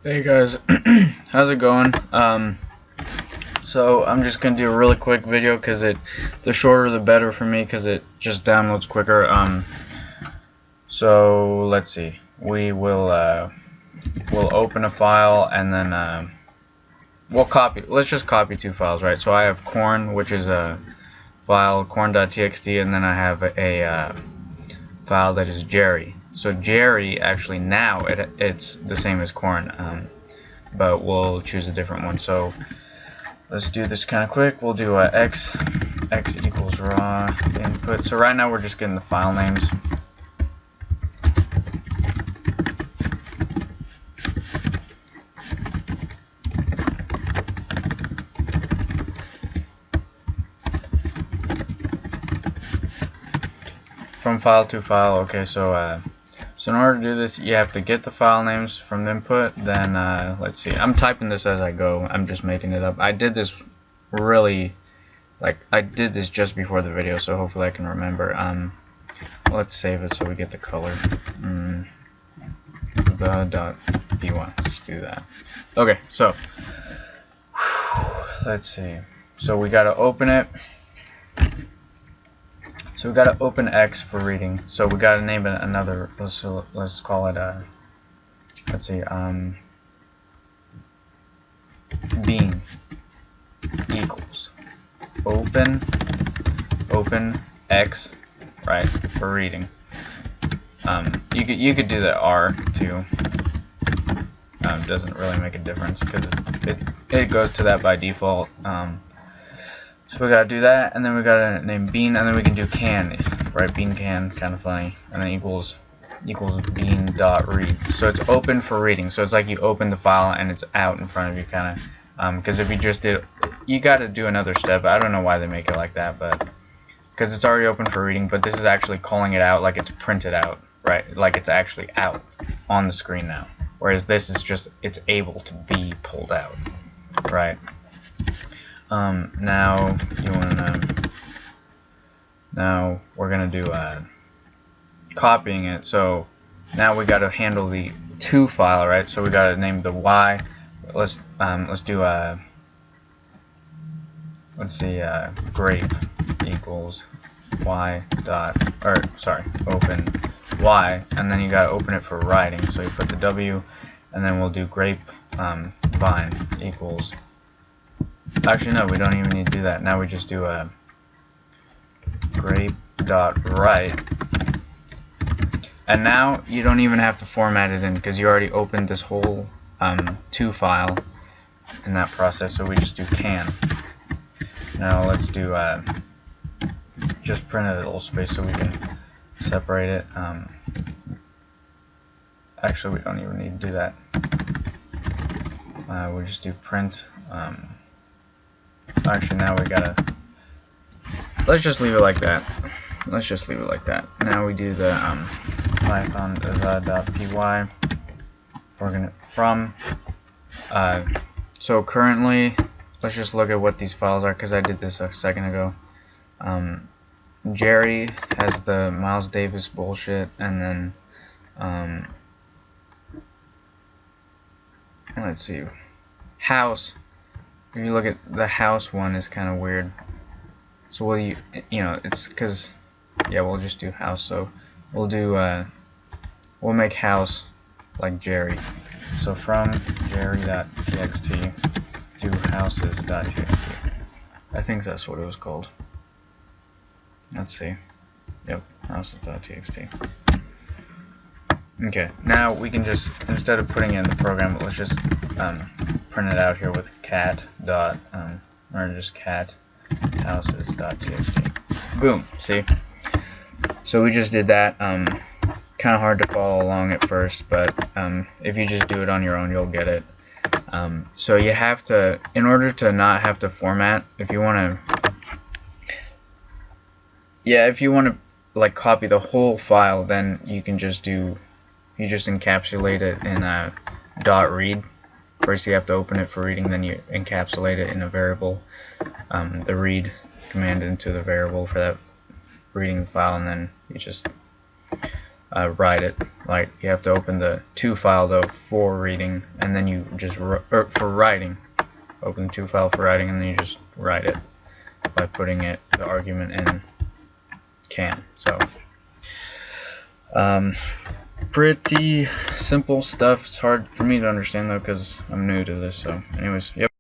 Hey guys, how's it going? So I'm just gonna do a really quick video because the shorter the better for me because it just downloads quicker. So let's see. We'll open a file and then we'll copy. Let's just copy two files, right? So I have corn, which is a file corn.txt, and then I have a file that is Jerry. So Jerry actually now it's the same as corn, but we'll choose a different one. So let's do this kind of quick. We'll do x equals raw input. So right now we're just getting the file names. From file to file. Okay, so in order to do this, you have to get the file names from the input. Then let's see. I'm typing this as I go. I'm just making it up. I did this really, I did this just before the video, so hopefully I can remember. Let's save it so we get the color. The.py. Let's do that. Okay, so let's see. So we got to open it. So we got to open X for reading. So we got to name it another. Let's call it let's see, bean equals open X, right, for reading. You could do the R too. Doesn't really make a difference because it goes to that by default. So we gotta do that, and then we gotta name bean, and then we can do can, right? Bean can, kind of funny, and then equals bean dot read. So it's open for reading. So it's like you open the file and it's out in front of you, kind of. Because if you just did, you gotta do another step. I don't know why they make it like that, but because it's already open for reading. But this is actually calling it out like it's printed out, right? Like it's actually out on the screen now. Whereas this is just it's able to be pulled out, right? Now now we're gonna do copying it. So now we got to handle the to file, right? So we got to name the y. Let's do let's see, grape equals y dot, or sorry, open y, and then you got to open it for writing. So you put the w, and then we'll do grape vine equals. Actually, no, we don't even need to do that. Now we just do a grape.write. And now you don't even have to format it in because you already opened this whole to file in that process. So we just do can. Now let's do just print a little space so we can separate it. Actually, we don't even need to do that. We just do print. Actually, now we gotta. Let's just leave it like that. Let's just leave it like that. Now we do the Python .py. We're gonna from. So currently, let's just look at what these files are because I did this a second ago. Jerry has the Miles Davis bullshit, and then let's see, house. If you look at the house one, is kind of weird. So you know, it's because, yeah, we'll just do house. So we'll do we'll make house like Jerry. So from Jerry.txt to houses.txt. I think that's what it was called. Let's see. Yep, houses.txt. Okay, now we can just, instead of putting it in the program, let's just print it out here with cat dot or just cat houses.txt. Boom. See? So we just did that. Kind of hard to follow along at first, but if you just do it on your own, you'll get it. So you have to, in order to not have to format, if you want to like copy the whole file, then you can just do, you just encapsulate it in a .read. First you have to open it for reading, then you encapsulate it in a variable, the read command into the variable for that reading file, and then you just write it. Like you have to open the to file though for reading, and then you just for writing. Open the to file for writing, and then you just write it by putting the argument in can. So pretty simple stuff. It's hard for me to understand though because I'm new to this. So anyways, yep.